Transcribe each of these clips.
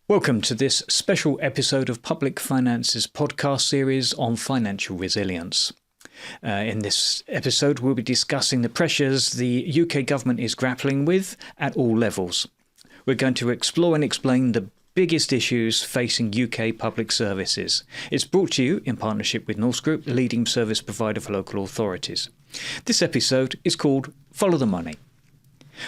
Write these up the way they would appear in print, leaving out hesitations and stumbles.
Welcome to this special episode of Public Finance's podcast series on financial resilience. In this episode, we'll be discussing the pressures the UK government is grappling with at all levels. We're going to explore and explain the biggest issues facing UK public services. It's brought to you in partnership with Norse Group, the leading service provider for local authorities. This episode is called Follow the Money.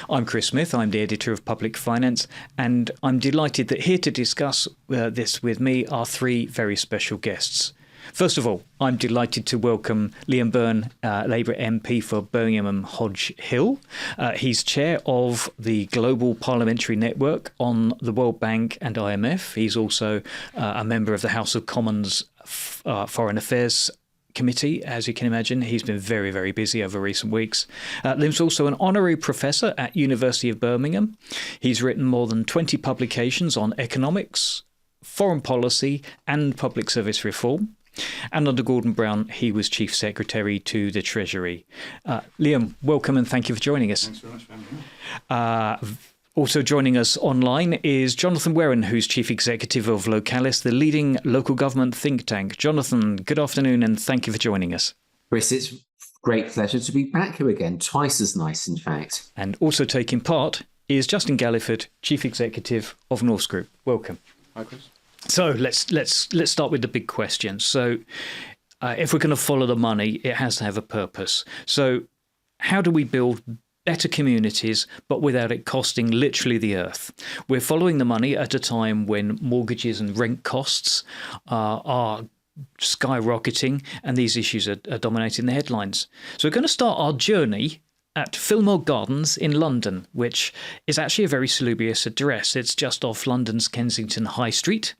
I'm Chris Smith, I'm the editor of Public Finance, and I'm delighted that here to discuss this with me are three very special guests. First of all, I'm delighted to welcome Liam Byrne, Labour MP for Birmingham Hodge Hill. He's chair of the Global Parliamentary Network on the World Bank and IMF. He's also a member of the House of Commons Foreign Affairs Committee. As you can imagine, he's been very, very busy over recent weeks. Liam's also an honorary professor at University of Birmingham. He's written more than 20 publications on economics, foreign policy and public service reform. And under Gordon Brown, he was Chief Secretary to the Treasury. Liam, welcome and thank you for joining us. Thanks very much for having me. Also joining us online is Jonathan Werren, who's Chief Executive of Localis, the leading local government think tank. Jonathan, good afternoon and thank you for joining us. Chris, it's a great pleasure to be back here again, twice as nice, in fact. And also taking part is Justin Galliford, Chief Executive of Norse Group. Welcome. Hi, Chris. So let's start with the big question. So if we're going to follow the money, it has to have a purpose. So how do we build better communities, but without it costing literally the earth? We're following the money at a time when mortgages and rent costs are skyrocketing, and these issues are dominating the headlines. So we're going to start our journey at Fillmore Gardens in London, which is actually a very salubrious address. It's just off London's Kensington High Street.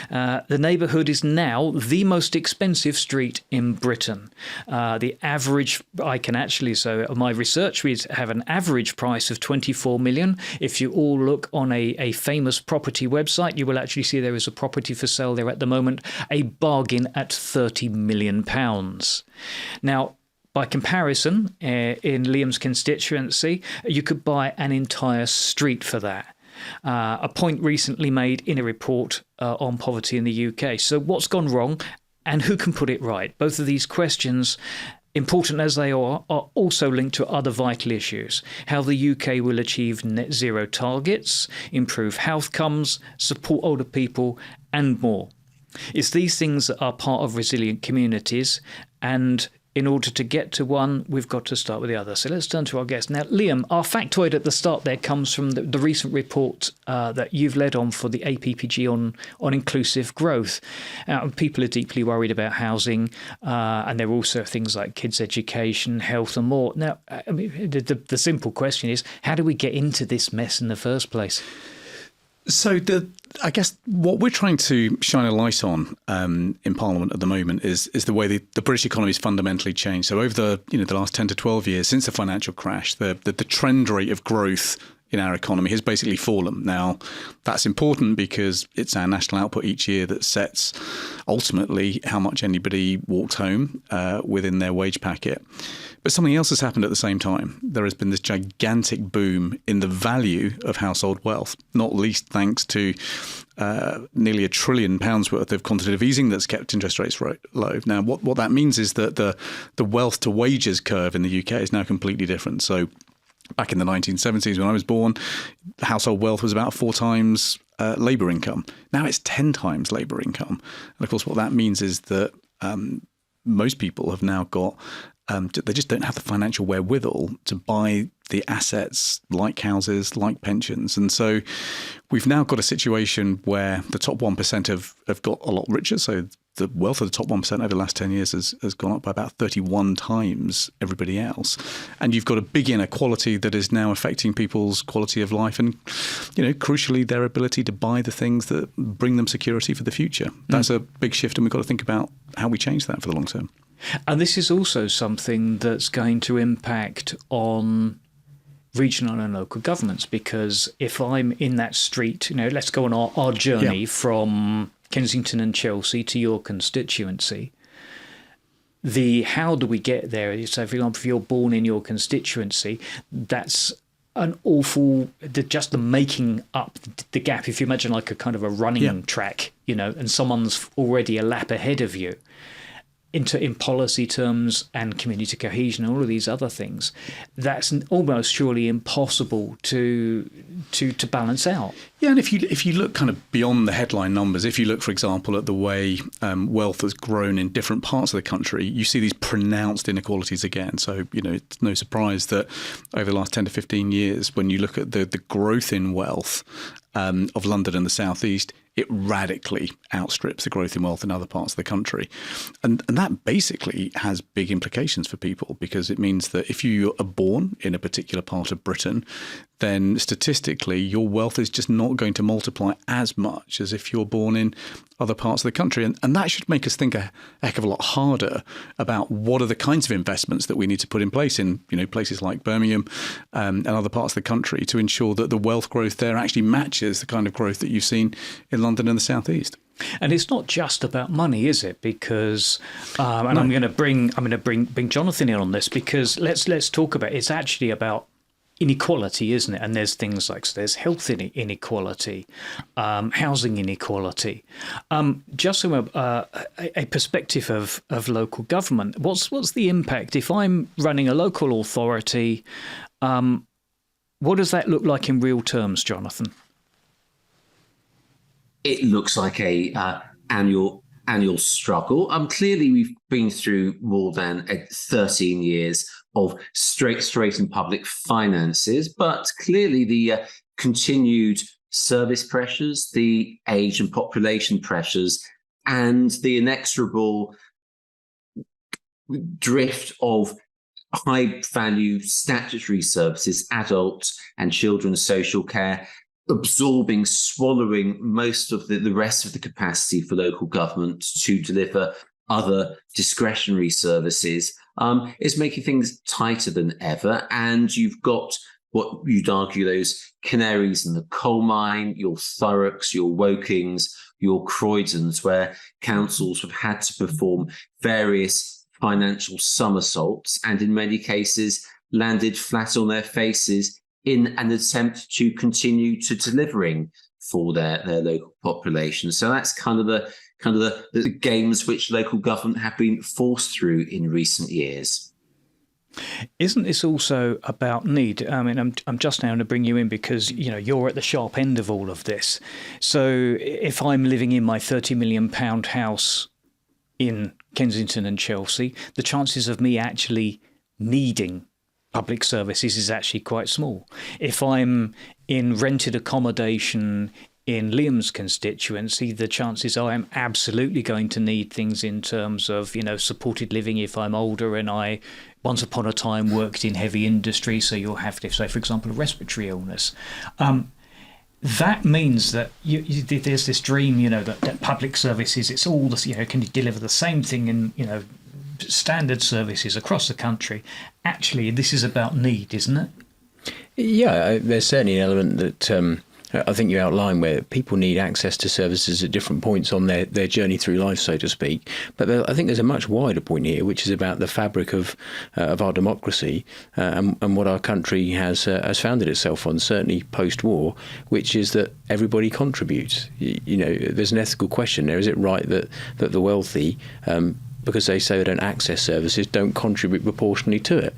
The neighbourhood is now the most expensive street in Britain. The average, my research, we have an average price of 24 million. If you all look on a famous property website, you will actually see there is a property for sale there at the moment, a bargain at £30 million. Now, by comparison, in Liam's constituency, you could buy an entire street for that. A point recently made in a report on poverty in the UK. So what's gone wrong and who can put it right? Both of these questions, important as they are also linked to other vital issues. How the UK will achieve net zero targets, improve health outcomes, support older people and more. It's these things that are part of resilient communities, and in order to get to one, we've got to start with the other. So let's turn to our guest. Now, Liam, our factoid at the start there comes from the recent report that you've led on for the APPG on inclusive growth. People are deeply worried about housing, and there are also things like kids' education, health and more. Now, I mean, the simple question is, how do we get into this mess in the first place? So I guess what we're trying to shine a light on in Parliament at the moment is the way the British economy has fundamentally changed. So over the last 10 to 12 years since the financial crash, the trend rate of growth in our economy has basically fallen. Now, that's important because it's our national output each year that sets ultimately how much anybody walked home within their wage packet. But something else has happened at the same time. There has been this gigantic boom in the value of household wealth, not least thanks to nearly £1 trillion worth of quantitative easing that's kept interest rates low. Now, what that means is that the wealth to wages curve in the UK is now completely different. So back in the 1970s, when I was born, household wealth was about 4 times labour income. Now it's 10 times labour income. And of course, what that means is that most people have now got they just don't have the financial wherewithal to buy the assets like houses, like pensions. And so we've now got a situation where the top 1% have got a lot richer. So the wealth of the top 1% over the last 10 years has gone up by about 31 times everybody else. And you've got a big inequality that is now affecting people's quality of life and, crucially, their ability to buy the things that bring them security for the future. That's a big shift, and we've got to think about how we change that for the long term. And this is also something that's going to impact on regional and local governments, because if I'm in that street, let's go on our journey from Kensington and Chelsea to your constituency. How do we get there? So, for example, if you're born in your constituency, that's an awful just the making up the gap. If you imagine like a kind of a running track, and someone's already a lap ahead of you in policy terms and community cohesion and all of these other things, that's almost surely impossible to balance out. Yeah, and if you look kind of beyond the headline numbers, if you look, for example, at the way wealth has grown in different parts of the country, you see these pronounced inequalities again. So, it's no surprise that over the last 10 to 15 years, when you look at the growth in wealth of London and the South East, it radically outstrips the growth in wealth in other parts of the country. And that basically has big implications for people, because it means that if you are born in a particular part of Britain, then statistically your wealth is just not going to multiply as much as if you're born in other parts of the country. And that should make us think a heck of a lot harder about what are the kinds of investments that we need to put in place in places like Birmingham and other parts of the country to ensure that the wealth growth there actually matches the kind of growth that you've seen in London and the South East. And it's not just about money, is it? Because, and I'm going to bring Jonathan in on this, because let's talk about it's actually about inequality, isn't it? And there's things like there's health inequality, housing inequality. Just from a perspective of local government, what's the impact if I'm running a local authority? What does that look like in real terms, Jonathan? It looks like a annual struggle. Clearly, we've been through more than 13 years of straight and public finances, but clearly the continued service pressures, the age and population pressures, and the inexorable drift of high-value statutory services, adult and children's social care, swallowing most of the rest of the capacity for local government to deliver other discretionary services, is making things tighter than ever. And you've got what you'd argue those canaries in the coal mine, your Thurrocks, your Wokings, your Croydons, where councils have had to perform various financial somersaults and in many cases landed flat on their faces in an attempt to continue to delivering for their local population. So that's kind of the games which local government have been forced through in recent years. Isn't this also about need? I mean, I'm just now going to bring you in because you're at the sharp end of all of this. So if I'm living in my £30 million house in Kensington and Chelsea, the chances of me actually needing public services is actually quite small. If I'm in rented accommodation in Liam's constituency, the chances are I'm absolutely going to need things in terms of, supported living if I'm older and I once upon a time worked in heavy industry. So you'll have to, say, for example, a respiratory illness. That means that there's this dream, that public services, it's all this, can you deliver the same thing in, standard services across the country. Actually, this is about need, isn't it? Yeah, there's certainly an element that I think you outline where people need access to services at different points on their journey through life, so to speak. But I think there's a much wider point here, which is about the fabric of our democracy and what our country has founded itself on, certainly post-war, which is that everybody contributes. There's an ethical question there. Is it right that the wealthy because they say they don't access services, don't contribute proportionally to it?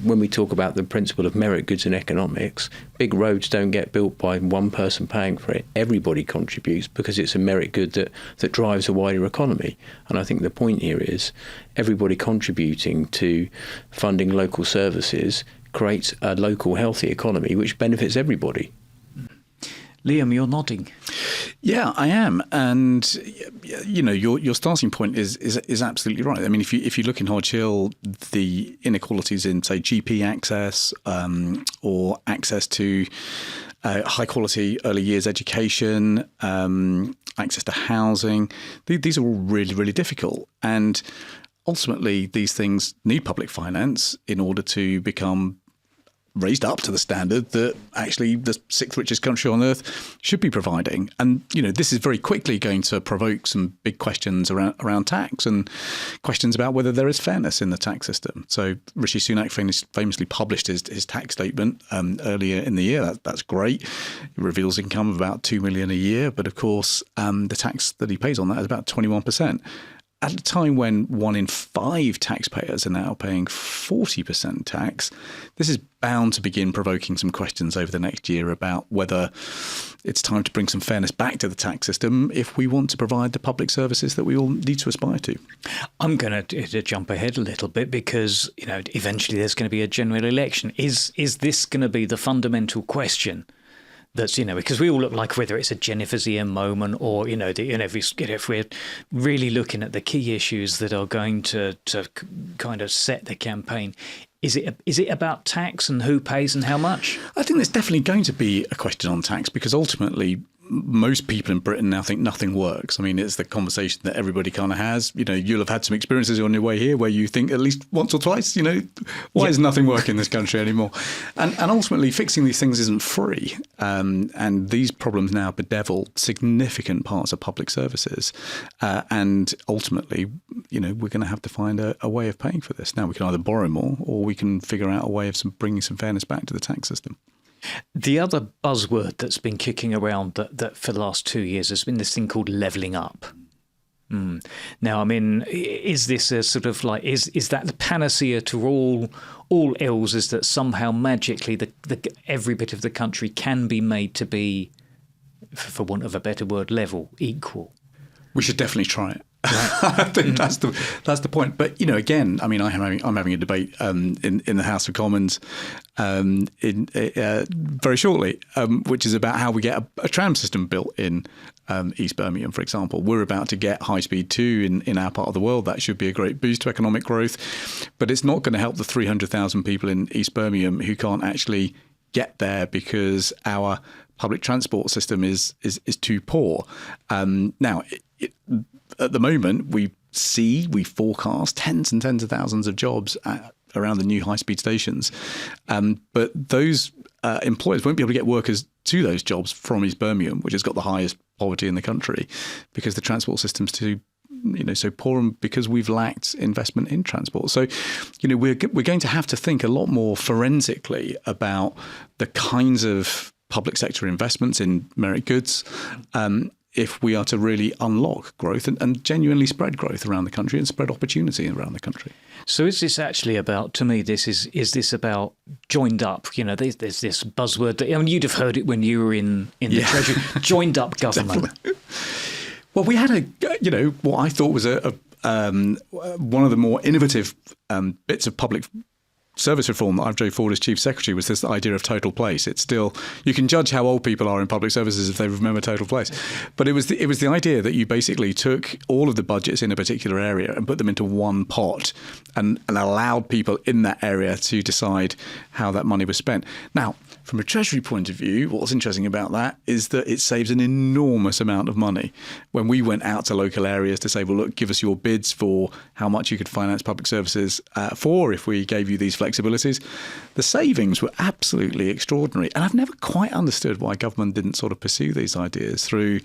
When we talk about the principle of merit goods in economics, big roads don't get built by one person paying for it. Everybody contributes because it's a merit good that drives a wider economy. And I think the point here is everybody contributing to funding local services creates a local healthy economy which benefits everybody. Liam, you're nodding. Yeah, I am, and your starting point is absolutely right. I mean, if you look in Hodge Hill, the inequalities in, say, GP access or access to high quality early years education, access to housing, these are all really, really difficult. And ultimately, these things need public finance in order to become raised up to the standard that actually the sixth richest country on earth should be providing. And, this is very quickly going to provoke some big questions around tax and questions about whether there is fairness in the tax system. So Rishi Sunak famously published his tax statement earlier in the year. That's great. It reveals income of about $2 million a year. But of course, the tax that he pays on that is about 21%. At a time when 1 in 5 taxpayers are now paying 40% tax, this is bound to begin provoking some questions over the next year about whether it's time to bring some fairness back to the tax system if we want to provide the public services that we all need to aspire to. I'm going to jump ahead a little bit because, eventually there's going to be a general election. Is this going to be the fundamental question? That's, because we all look like whether it's a Jennifer's Ear moment or, if we're really looking at the key issues that are going to kind of set the campaign, is it about tax and who pays and how much? I think there's definitely going to be a question on tax because ultimately most people in Britain now think nothing works. I mean, it's the conversation that everybody kind of has. You'll have had some experiences on your way here where you think at least once or twice, why does nothing work in this country anymore? And ultimately, fixing these things isn't free. And these problems now bedevil significant parts of public services. And ultimately, we're going to have to find a way of paying for this. Now, we can either borrow more or we can figure out a way of bringing some fairness back to the tax system. The other buzzword that's been kicking around that for the last 2 years has been this thing called levelling up. Now, I mean, is this a sort of like, is that the panacea to all ills, is that somehow magically every bit of the country can be made to be, for want of a better word, level, equal? We should definitely try it. I think that's the point. But again, I mean, I'm having a debate in the House of Commons very shortly, which is about how we get a tram system built in East Birmingham, for example. We're about to get high speed 2 in our part of the world. That should be a great boost to economic growth, but it's not going to help the 300,000 people in East Birmingham who can't actually get there because our public transport system is too poor. Now. At the moment, we forecast tens and tens of thousands of jobs around the new high-speed stations. But those employers won't be able to get workers to those jobs from East Birmingham, which has got the highest poverty in the country, because the transport system's too so poor and because we've lacked investment in transport. So, we're going to have to think a lot more forensically about the kinds of public sector investments in merit goods if we are to really unlock growth and genuinely spread growth around the country and spread opportunity around the country. So is this actually about, to me, is this about joined up? There's this buzzword that, I mean, you'd have heard it when you were in the Treasury, joined up government. Well, we had what I thought was one of the more innovative bits of public service reform that I've drove forward as Chief Secretary was this idea of total place. It's still, you can judge how old people are in public services if they remember total place. But it was the idea that you basically took all of the budgets in a particular area and put them into one pot and allowed people in that area to decide how that money was spent. Now, from a Treasury point of view, what's interesting about that is that it saves an enormous amount of money. When we went out to local areas to say, well, look, give us your bids for how much you could finance public services for if we gave you these flexibilities, the savings were absolutely extraordinary. And I've never quite understood why government didn't sort of pursue these ideas through,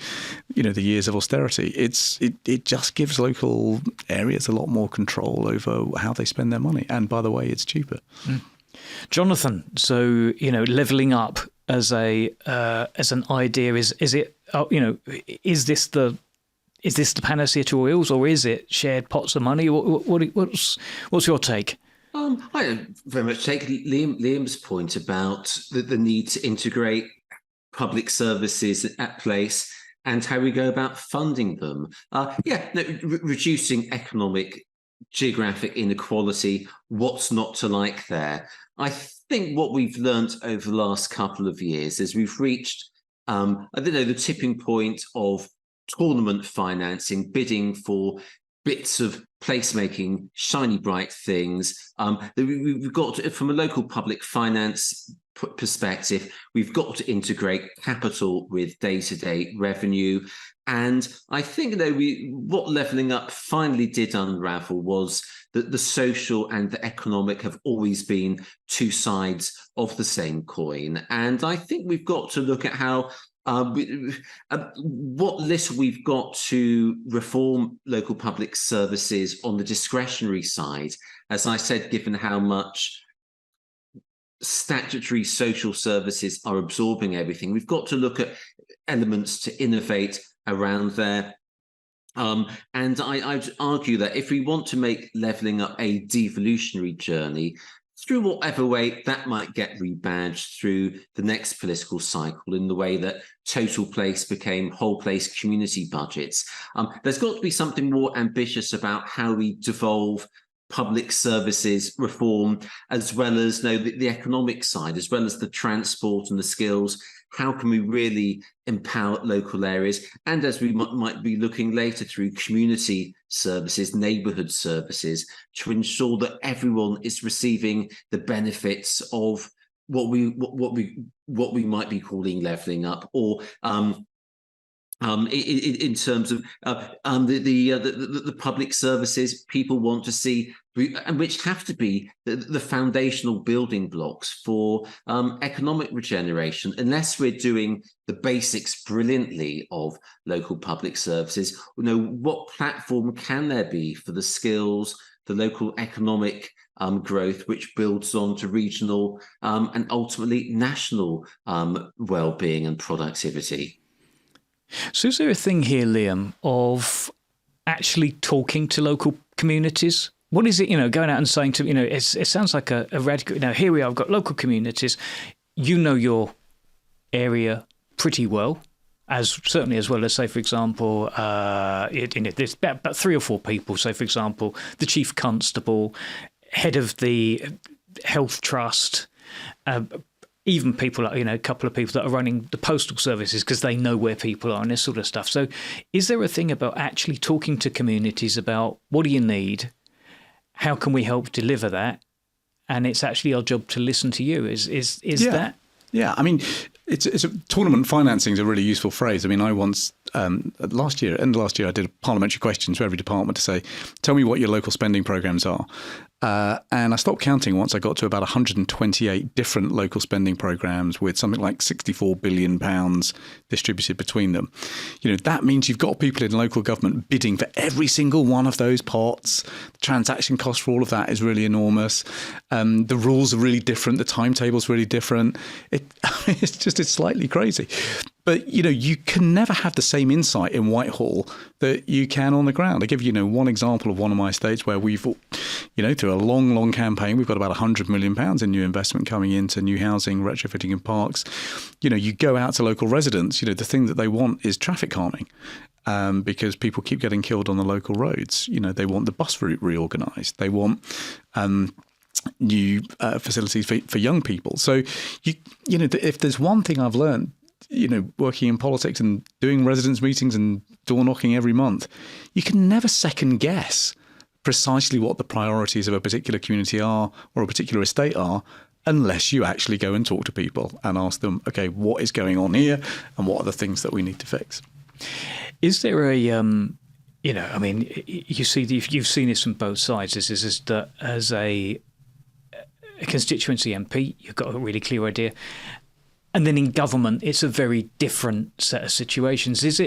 the years of austerity. It just gives local areas a lot more control over how they spend their money. And by the way, it's cheaper. Jonathan, so levelling up as an idea is this the panacea to all ills, or is it shared pots of money? What's your take? I very much take Liam's point about the need to integrate public services at place and how we go about funding them. Reducing economic geographic inequality, what's not to like there? I think what we've learned over the last couple of years is we've reached, the tipping point of tournament financing, bidding for bits of placemaking, shiny, bright things. We've got to, from a local public finance perspective, we've got to integrate capital with day-to-day revenue. And I think what levelling up finally did unravel was that the social and the economic have always been two sides of the same coin. And I think we've got to look at how what little we've got to reform local public services on the discretionary side. As I said, given how much statutory social services are absorbing everything, we've got to look at elements to innovate around there. And I'd argue that if we want to make levelling up a devolutionary journey, through whatever way that might get rebadged through the next political cycle, in the way that total place became whole place community budgets, there's got to be something more ambitious about how we devolve public services reform, as well as the economic side, as well as the transport and the skills. How can we really empower local areas? And as we might be looking later through community services, neighbourhood services, to ensure that everyone is receiving the benefits of what we might be calling levelling up, or in terms of the public services people want to see, and which have to be the foundational building blocks for economic regeneration. Unless we're doing the basics brilliantly of local public services, what platform can there be for the skills, the local economic growth, which builds on to regional and ultimately national well-being and productivity? So is there a thing here, Liam, of actually talking to local communities? What is it, going out and saying to, it sounds like a radical, here we are, I've got local communities, your area pretty well, certainly as well as, say, for example, there's about 3 or 4 people, say, for example, the chief constable, head of the health trust, even people, a couple of people that are running the postal services because they know where people are and this sort of stuff. So is there a thing about actually talking to communities about what do you need? How can we help deliver that? And it's actually our job to listen to you. Is that? Yeah, I mean, it's tournament financing is a really useful phrase. I mean, I once, end of last year, I did a parliamentary question to every department to say, tell me what your local spending programmes are. And I stopped counting once I got to about 128 different local spending programmes with something like £64 billion distributed between them. That means you've got people in local government bidding for every single one of those pots. The transaction cost for all of that is really enormous. The rules are really different. The timetable's really different. It's slightly crazy. But, you can never have the same insight in Whitehall that you can on the ground. I give you, one example of one of my estates where we've, through a long, long campaign, we've got about £100 million in new investment coming into new housing, retrofitting in parks. You go out to local residents, the thing that they want is traffic calming. Because people keep getting killed on the local roads. They want the bus route reorganised. They want new facilities for young people. So, if there's one thing I've learned, working in politics and doing residents' meetings and door knocking every month, you can never second guess precisely what the priorities of a particular community are or a particular estate are unless you actually go and talk to people and ask them, okay, what is going on here and what are the things that we need to fix? Is there a, you've seen this from both sides. This is that as a constituency MP, you've got a really clear idea. And then in government, it's a very different set of situations. Is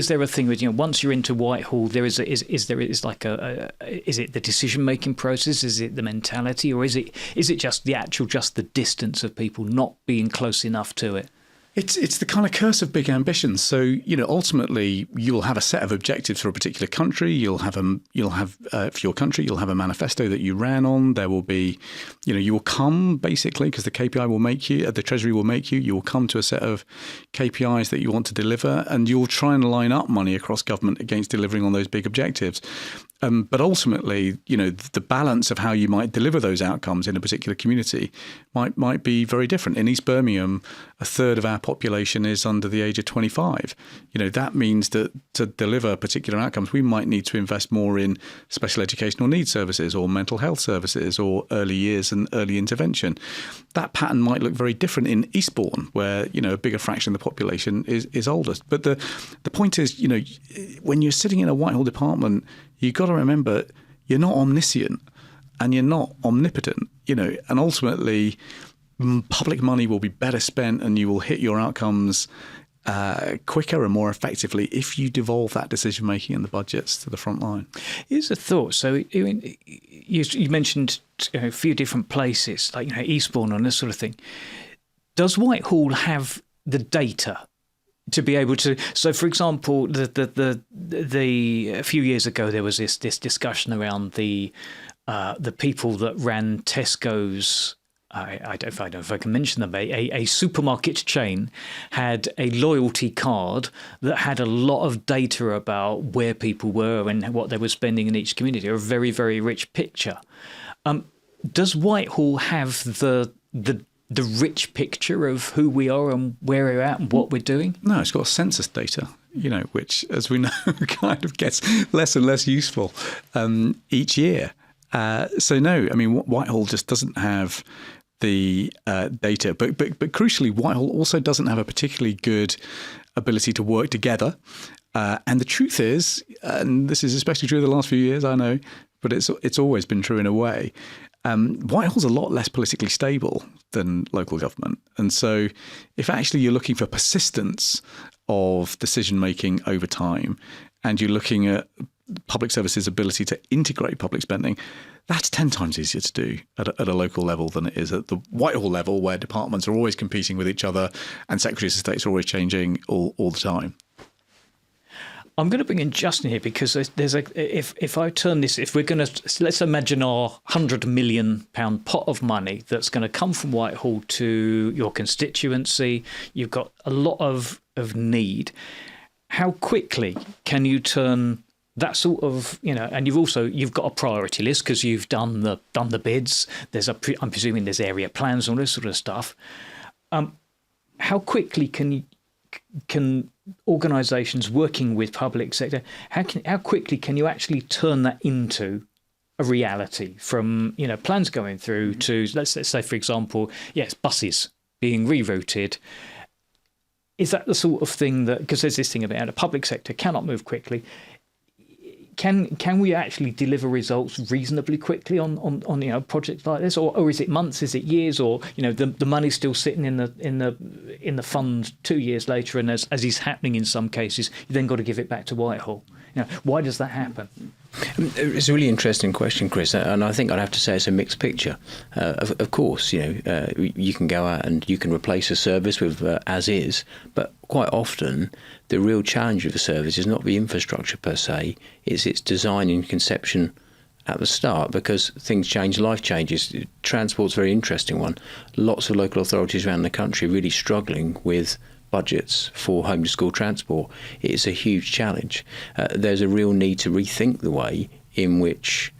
there a thing with once you're into Whitehall, is it the decision making process? Is it the mentality, or is it just the distance of people not being close enough to it? It's the kind of curse of big ambitions. So, ultimately you'll have a set of objectives for a particular country. You'll have for your country, you'll have a manifesto that you ran on. There will be, you will come basically because the KPI will make you, the Treasury will make you. You will come to a set of KPIs that you want to deliver, and you'll try and line up money across government against delivering on those big objectives. But ultimately, the balance of how you might deliver those outcomes in a particular community might be very different. In East Birmingham, a third of our population is under the age of 25. That means that to deliver particular outcomes, we might need to invest more in special educational needs services or mental health services or early years and early intervention. That pattern might look very different in Eastbourne, where a bigger fraction of the population is older. But the point is, when you're sitting in a Whitehall department, you've got to remember you're not omniscient and you're not omnipotent, and ultimately public money will be better spent and you will hit your outcomes quicker and more effectively if you devolve that decision making and the budgets to the front line. Here's a thought. So you mentioned a few different places, like Eastbourne and this sort of thing. Does Whitehall have the data to be able to? So, for example, a few years ago there was this discussion around the people that ran Tesco's. I don't know if I can mention them. A supermarket chain had a loyalty card that had a lot of data about where people were and what they were spending in each community. A very, very rich picture. Does Whitehall have the rich picture of who we are and where we're at and what we're doing? No, it's got census data, which, as we know, kind of gets less and less useful each year. So no, Whitehall just doesn't have the data, but crucially, Whitehall also doesn't have a particularly good ability to work together. And the truth is, and this is especially true the last few years, I know, but it's always been true in a way. Whitehall's a lot less politically stable than local government. And so if actually you're looking for persistence of decision making over time and you're looking at public services' ability to integrate public spending, that's 10 times easier to do at a local level than it is at the Whitehall level, where departments are always competing with each other and secretaries of states are always changing all the time. I'm going to bring in Justin here because if I turn this, if we're going to, let's imagine our £100 million pot of money that's going to come from Whitehall to your constituency. You've got a lot of need. How quickly can you turn that sort of, and you've got a priority list because you've done the bids. I'm presuming there's area plans and all this sort of stuff. How quickly can organisations working with public sector, how quickly can you actually turn that into a reality from plans going through to let's say, for example, buses being rerouted? Is that the sort of thing that, because there's this thing about the public sector cannot move quickly, can we actually deliver results reasonably quickly on projects like this, or is it months, is it years, or the money's still sitting in the fund 2 years later, and as is happening in some cases, you then got to give it back to Whitehall? Why does that happen? It's a really interesting question, Chris, and I think I'd have to say it's a mixed picture. Of course, you can go out and you can replace a service with as is, but quite often the real challenge of the service is not the infrastructure per se, it's its design and conception at the start, because things change, life changes. Transport's a very interesting one. Lots of local authorities around the country are really struggling with budgets for home to school transport. It's a huge challenge. There's a real need to rethink the way in which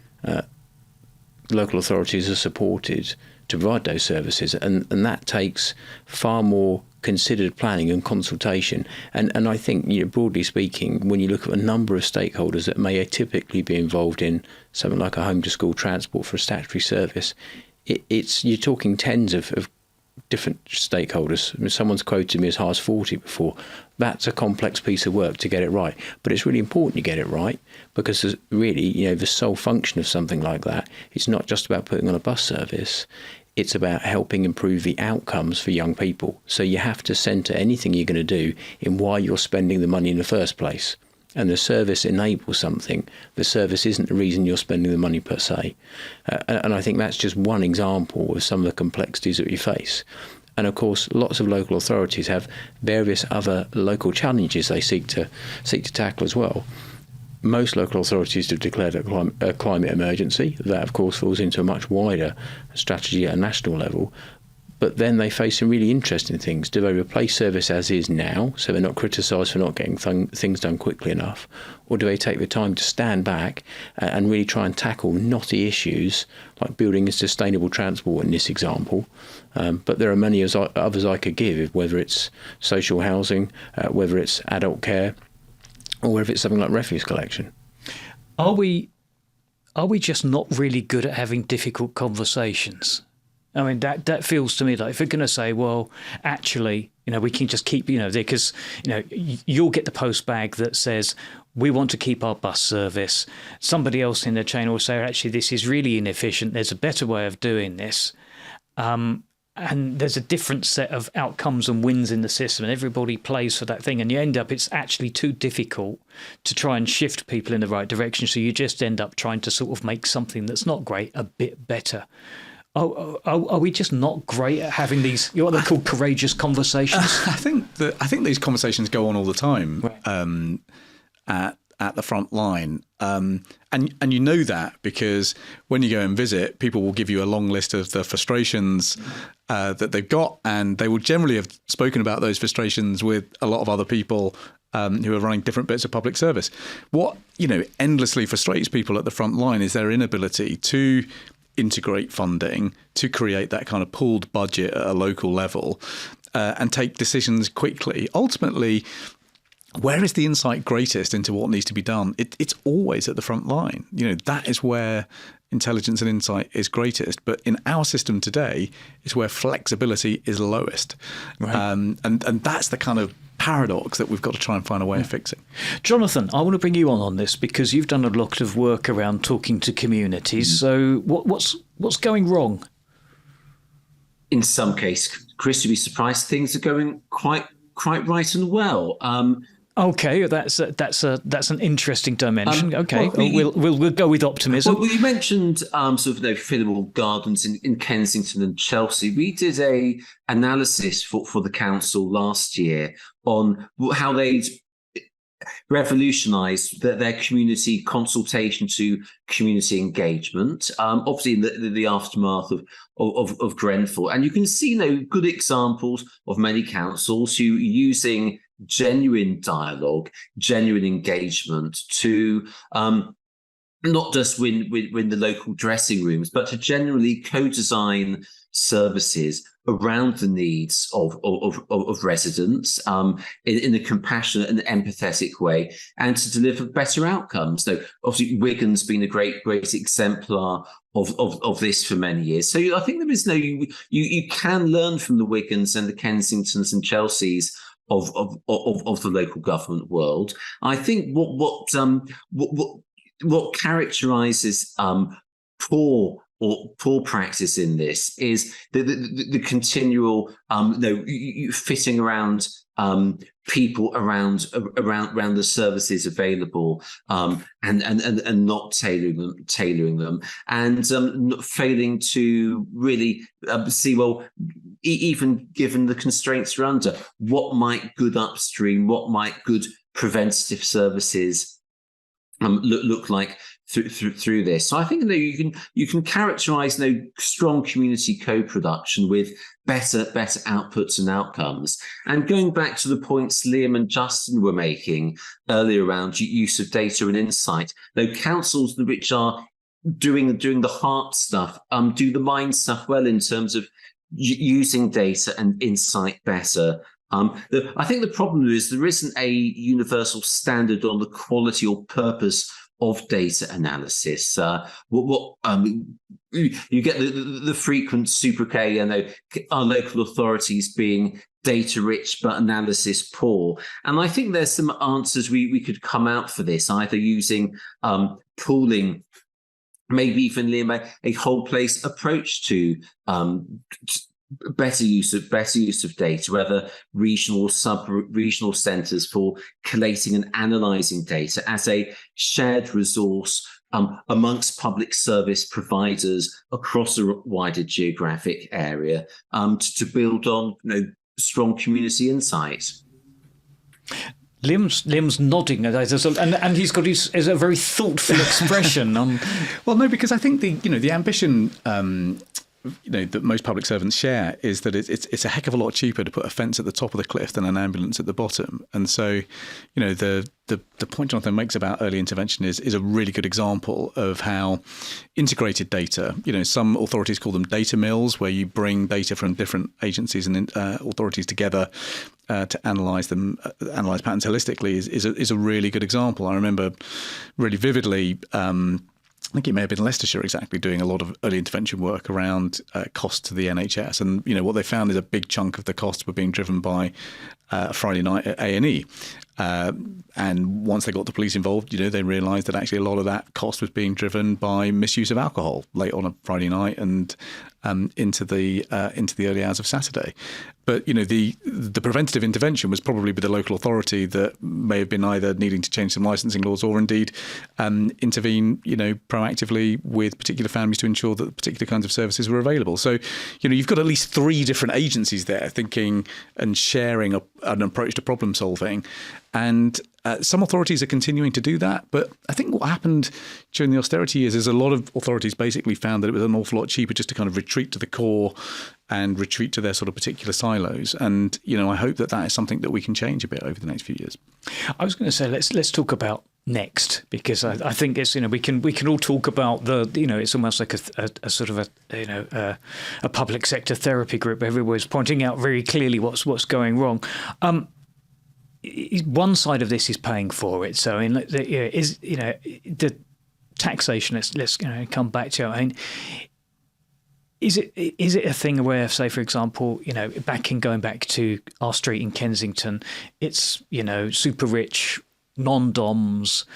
local authorities are supported to provide those services, and that takes far more considered planning and consultation. And I think, broadly speaking, when you look at a number of stakeholders that may atypically be involved in something like a home to school transport for a statutory service, you're talking tens of different stakeholders. Someone's quoted me as high as 40 before. That's a complex piece of work to get it right. But it's really important you get it right, because really, the sole function of something like that, it's not just about putting on a bus service. It's about helping improve the outcomes for young people. So you have to centre anything you're going to do in why you're spending the money in the first place. And the service enables something. The service isn't the reason you're spending the money per se. And I think that's just one example of some of the complexities that we face. And of course, lots of local authorities have various other local challenges they seek to tackle as well. Most local authorities have declared a climate emergency. That, of course, falls into a much wider strategy at a national level. But then they face some really interesting things. Do they replace service as is now, so they're not criticised for not getting things done quickly enough? Or do they take the time to stand back and really try and tackle knotty issues like building a sustainable transport in this example? But there are many others I could give, whether it's social housing, whether it's adult care, or whether it's something like refuse collection. Are we just not really good at having difficult conversations? I mean, that feels to me like if we're going to say, well, actually, we can just keep, because, you'll get the post bag that says, we want to keep our bus service. Somebody else in the chain will say, actually, this is really inefficient. There's a better way of doing this. And there's a different set of outcomes and wins in the system, and everybody plays for that thing. And you end up, it's actually too difficult to try and shift people in the right direction. So you just end up trying to sort of make something that's not great a bit better. Are we just not great at having these, what they're called, courageous conversations? I think these conversations go on all the time, right, at the front line, and you know that because when you go and visit, people will give you a long list of the frustrations that they've got, and they will generally have spoken about those frustrations with a lot of other people who are running different bits of public service. What endlessly frustrates people at the front line is their inability to integrate funding, to create that kind of pooled budget at a local level, and take decisions quickly. Ultimately, where is the insight greatest into what needs to be done? It's always at the front line. That is where intelligence and insight is greatest. But in our system today, it's where flexibility is lowest. Right. And that's the kind of paradox that we've got to try and find a way of fixing. Jonathan, I want to bring you on this because you've done a lot of work around talking to communities. So what's going wrong? In some case, Chris, you'd be surprised things are going quite right and well. Okay, that's an interesting dimension. Okay, we'll go with optimism. Well, you mentioned sort of fillable gardens in Kensington and Chelsea. We did a analysis for the council last year on how they'd revolutionised their community consultation to community engagement. Obviously, in the aftermath of Grenfell, and you can see good examples of many councils who are using genuine dialogue, genuine engagement to not just win the local dressing rooms, but to generally co-design services around the needs of residents in a compassionate and empathetic way, and to deliver better outcomes. So obviously Wigan's been a great exemplar of this for many years. So I think there is you can learn from the Wigans and the Kensingtons and Chelseas of the local government world. I think what characterises poor practice in this is the continual fitting around people around the services available, and not tailoring them, and not failing to really see, well, even given the constraints we're under, what might good upstream, what might good preventative services look like through this. So I think you can characterise strong community co-production with better outputs and outcomes. And going back to the points Liam and Justin were making earlier around use of data and insight, councils which are doing the heart stuff do the mind stuff well in terms of using data and insight better. I think the problem is there isn't a universal standard on the quality or purpose of data analysis. You get the frequent sobriquet, our local authorities being data rich but analysis poor. And I think there's some answers we could come out for this, either using pooling, maybe even a whole place approach to better use of data, whether regional or sub-regional centres for collating and analysing data as a shared resource amongst public service providers across a wider geographic area, to build on strong community insight. Liam's nodding, and he's got is a very thoughtful expression. Well, no, because I think the ambition that most public servants share is that it's a heck of a lot cheaper to put a fence at the top of the cliff than an ambulance at the bottom. And so, the point Jonathan makes about early intervention is a really good example of how integrated data, some authorities call them data mills, where you bring data from different agencies and authorities together to analyse patterns holistically is a really good example. I remember really vividly, I think it may have been Leicestershire exactly, doing a lot of early intervention work around costs to the NHS. And, what they found is a big chunk of the costs were being driven by Friday night at A&E. And once they got the police involved, they realised that actually a lot of that cost was being driven by misuse of alcohol late on a Friday night and into the early hours of Saturday. But the preventative intervention was probably with the local authority that may have been either needing to change some licensing laws or indeed intervene proactively with particular families to ensure that particular kinds of services were available. So you've got at least 3 different agencies there thinking and sharing an approach to problem solving. And some authorities are continuing to do that. But I think what happened during the austerity years is a lot of authorities basically found that it was an awful lot cheaper just to kind of retreat to the core and retreat to their sort of particular silos. And, I hope that is something that we can change a bit over the next few years. I was going to say, let's talk about next, because I think it's, we can all talk about it's almost like a sort of a public sector therapy group. Everyone's pointing out very clearly what's going wrong. One side of this is paying for it. So the taxation. Let's come back to it. I mean, is it a thing where, say, for example, going back to our street in Kensington, it's super rich non-doms,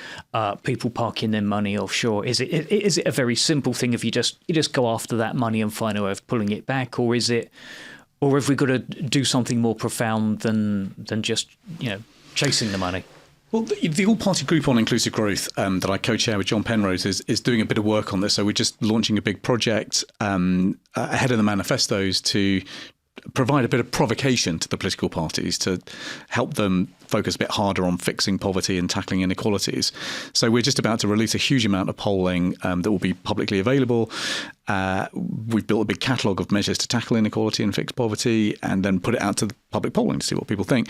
people parking their money offshore? Is it a very simple thing if you just go after that money and find a way of pulling it back, or is it? Or have we got to do something more profound than just chasing the money? Well, the all-party group on inclusive growth that I co-chair with John Penrose is doing a bit of work on this. So we're just launching a big project ahead of the manifestos to provide a bit of provocation to the political parties to help them focus a bit harder on fixing poverty and tackling inequalities. So we're just about to release a huge amount of polling that will be publicly available. We've built a big catalogue of measures to tackle inequality and fix poverty, and then put it out to the public polling to see what people think.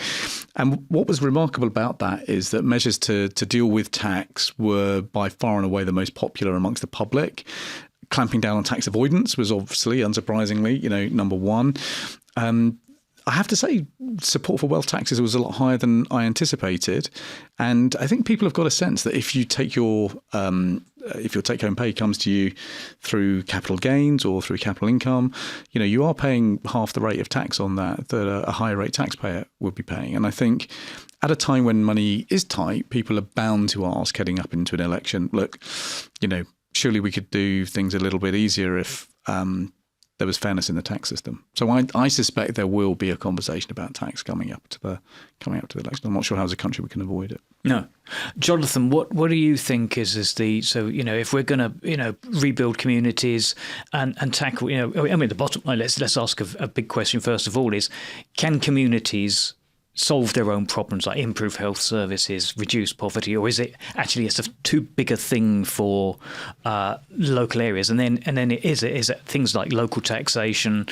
And what was remarkable about that is that measures to deal with tax were by far and away the most popular amongst the public. Clamping down on tax avoidance was obviously, unsurprisingly, number one. I have to say, support for wealth taxes was a lot higher than I anticipated, and I think people have got a sense that if your take-home pay comes to you through capital gains or through capital income, you are paying half the rate of tax on that a higher rate taxpayer would be paying. And I think at a time when money is tight, people are bound to ask, heading up into an election, look, surely we could do things a little bit easier if there was fairness in the tax system. So I suspect there will be a conversation about tax coming up to the election. I'm not sure how as a country we can avoid it. No, Jonathan, what do you think is if we're going to rebuild communities and tackle the bottom line, let's ask a big question first of all, is can communities solve their own problems, like improve health services, reduce poverty, or is it actually it's too big a thing for local areas? And then is it things like local taxation,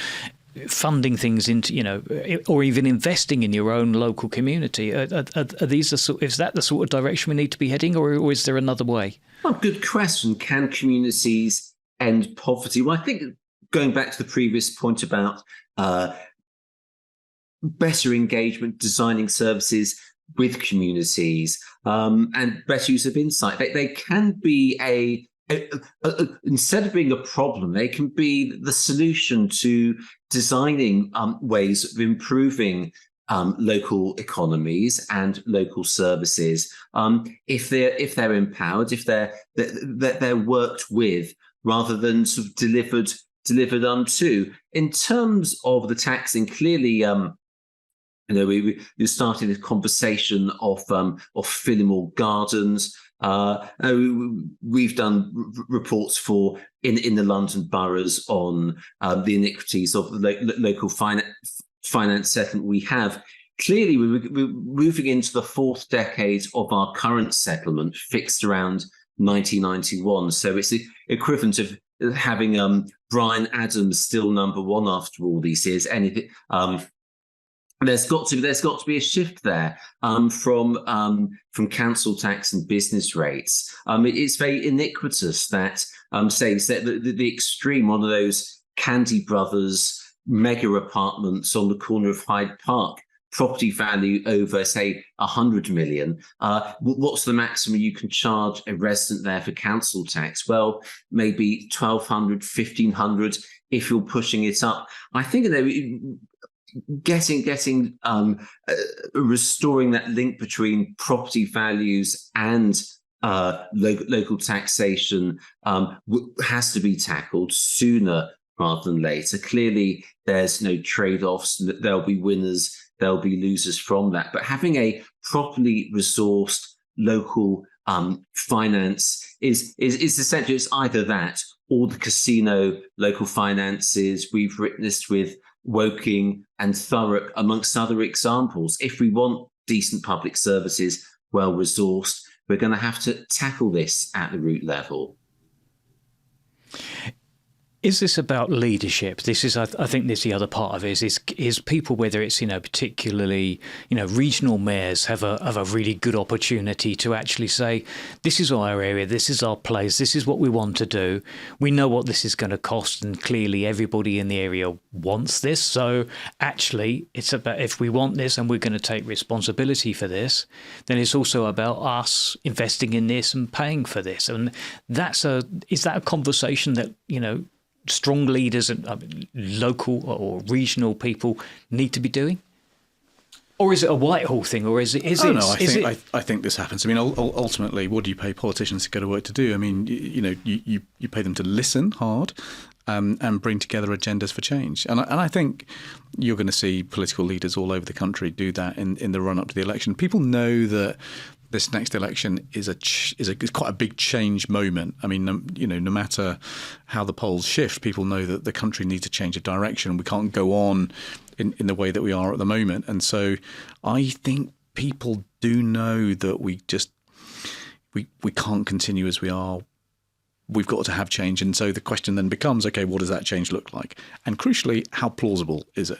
funding things into or even investing in your own local community? Are these is that the sort of direction we need to be heading, or is there another way? Well, good question. Can communities end poverty? Well, I think going back to the previous point about better engagement, designing services with communities, and better use of insight. They can be instead of being a problem, they can be the solution to designing ways of improving local economies and local services. If they're empowered, if they're worked with rather than sort of delivered unto. In terms of the taxing, clearly. We started this conversation of Phillimore Gardens. We've done reports in the London boroughs on the iniquities of the local finance settlement we have. Clearly, we're moving into the 4th decade of our current settlement, fixed around 1991. So it's the equivalent of having Brian Adams still number one after all these years. Anything. There's got to be a shift there from council tax and business rates. It's very iniquitous that say the extreme, one of those Candy Brothers mega apartments on the corner of Hyde Park, property value over say 100 million. What's the maximum you can charge a resident there for council tax? Well, maybe 1,200, 1,500 if you're pushing it up. I think restoring that link between property values and local taxation has to be tackled sooner rather than later. Clearly, there's no trade-offs. There'll be winners, there'll be losers from that. But having a properly resourced local finance is essential. It's either that or the casino local finances we've witnessed with Woking and Thurrock, amongst other examples. If we want decent public services, well-resourced, we're going to have to tackle this at the root level. Is this about leadership? This is, I think, this the other part of it is people, whether it's particularly regional mayors have a really good opportunity to actually say, this is our area, this is our place, this is what we want to do. We know what this is going to cost, and clearly everybody in the area wants this. So actually, it's about, if we want this and we're going to take responsibility for this, then it's also about us investing in this and paying for this. And is that a conversation that strong leaders and local or regional people need to be doing? Or is it a Whitehall thing? Or is it? I think this happens. I mean, ultimately, what do you pay politicians to go to work to do? I mean, you pay them to listen hard and bring together agendas for change. And I think you're going to see political leaders all over the country do that in the run up to the election. People know that this next election is quite a big change moment. I mean, no matter how the polls shift, people know that the country needs to change of direction. We can't go on in the way that we are at the moment. And so I think people do know that we can't continue as we are. We've got to have change. And so the question then becomes, okay, what does that change look like? And crucially, how plausible is it?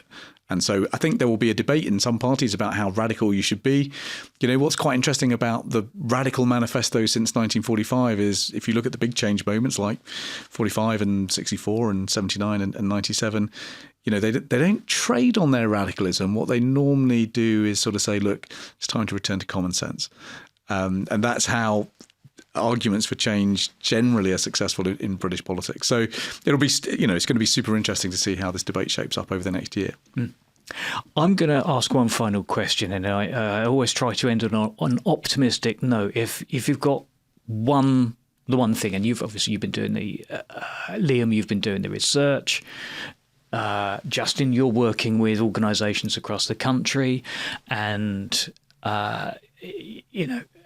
And so I think there will be a debate in some parties about how radical you should be. What's quite interesting about the radical manifesto since 1945 is if you look at the big change moments like 45 and 64 and 79 and 97, they don't trade on their radicalism. What they normally do is sort of say, look, it's time to return to common sense. And that's how arguments for change generally are successful in British politics. So it'll be, it's going to be super interesting to see how this debate shapes up over the next year. I'm going to ask one final question, and I always try to end on an optimistic note. If you've got the one thing, and you've been doing Liam, you've been doing the research. Justin, you're working with organisations across the country, and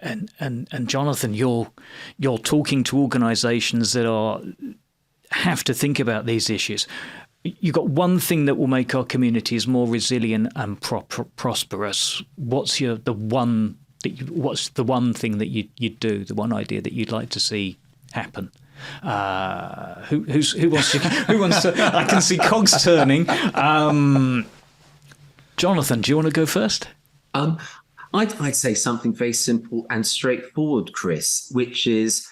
and Jonathan, you're talking to organisations that have to think about these issues. You've got one thing that will make our communities more resilient and prosperous. What's the one thing that you'd do? The one idea that you'd like to see happen? Who wants to? I can see cogs turning. Jonathan, do you want to go first? I'd say something very simple and straightforward, Chris, which is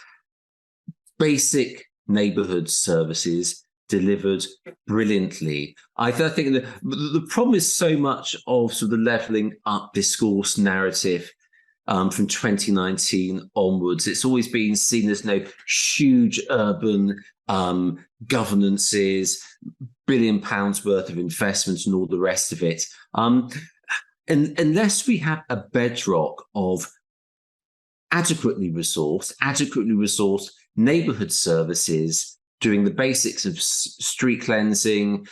basic neighbourhood services delivered brilliantly. I think the problem is so much of sort of the levelling up discourse narrative from 2019 onwards. It's always been seen as huge urban governances, £1 billion worth of investment and all the rest of it. And unless we have a bedrock of adequately resourced neighbourhood services doing the basics of street cleansing,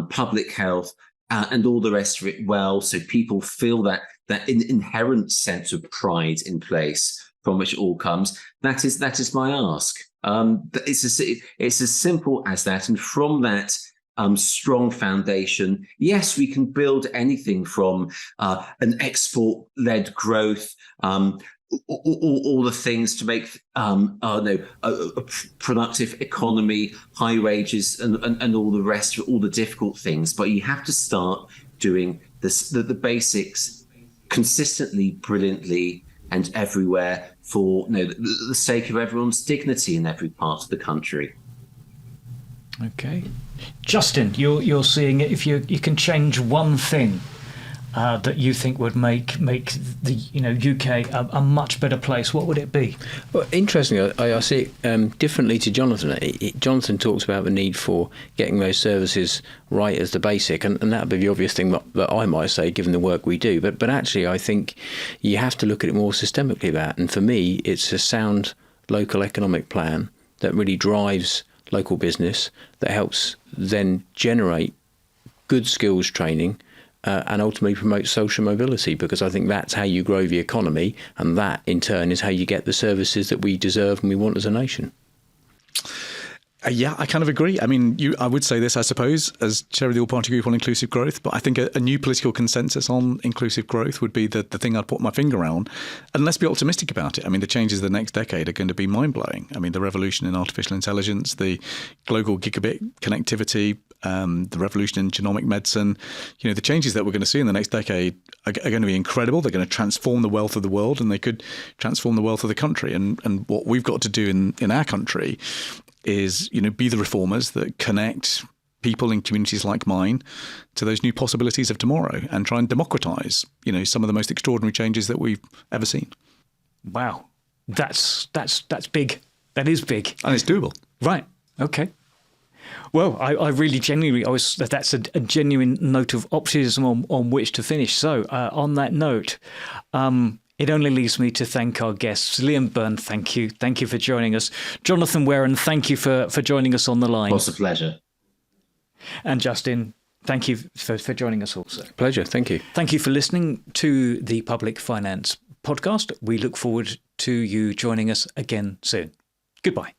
public health, and all the rest of it well, so people feel that inherent sense of pride in place from which it all comes. That is my ask. It's as simple as that, and from that strong foundation, yes, we can build anything from an export-led growth all the things to make a productive economy, high wages, and all the rest, all the difficult things. But you have to start doing the basics consistently, brilliantly, and everywhere for the sake of everyone's dignity in every part of the country. Okay, Justin, you're seeing it. If you can change one thing that you think would make the UK a much better place, what would it be? Well, interestingly, I see it differently to Jonathan. Jonathan talks about the need for getting those services right as the basic, and that would be the obvious thing that I might say, given the work we do. But actually, I think you have to look at it more systemically. And for me, it's a sound local economic plan that really drives local business, that helps then generate good skills training, and ultimately promote social mobility, because I think that's how you grow the economy, and that in turn is how you get the services that we deserve and we want as a nation. Yeah, I kind of agree. I mean, I would say this, I suppose, as chair of the All-Party Group on Inclusive Growth, but I think a new political consensus on inclusive growth would be the thing I'd put my finger on. And let's be optimistic about it. I mean, the changes of the next decade are going to be mind-blowing. I mean, the revolution in artificial intelligence, the global gigabit connectivity, the revolution in genomic medicine, the changes that we're going to see in the next decade are going to be incredible. They're going to transform the wealth of the world, and they could transform the wealth of the country. And what we've got to do in our country is, be the reformers that connect people in communities like mine to those new possibilities of tomorrow, and try and democratise, some of the most extraordinary changes that we've ever seen. Wow, that's big. That is big, and it's doable. Right. Okay. Well, I really genuinely, that's a genuine note of optimism on which to finish. So on that note, it only leaves me to thank our guests. Liam Byrne, thank you. Thank you for joining us. Jonathan Warren, thank you for joining us on the line. It was a pleasure. And Justin, thank you for joining us also. Pleasure, thank you. Thank you for listening to the Public Finance Podcast. We look forward to you joining us again soon. Goodbye.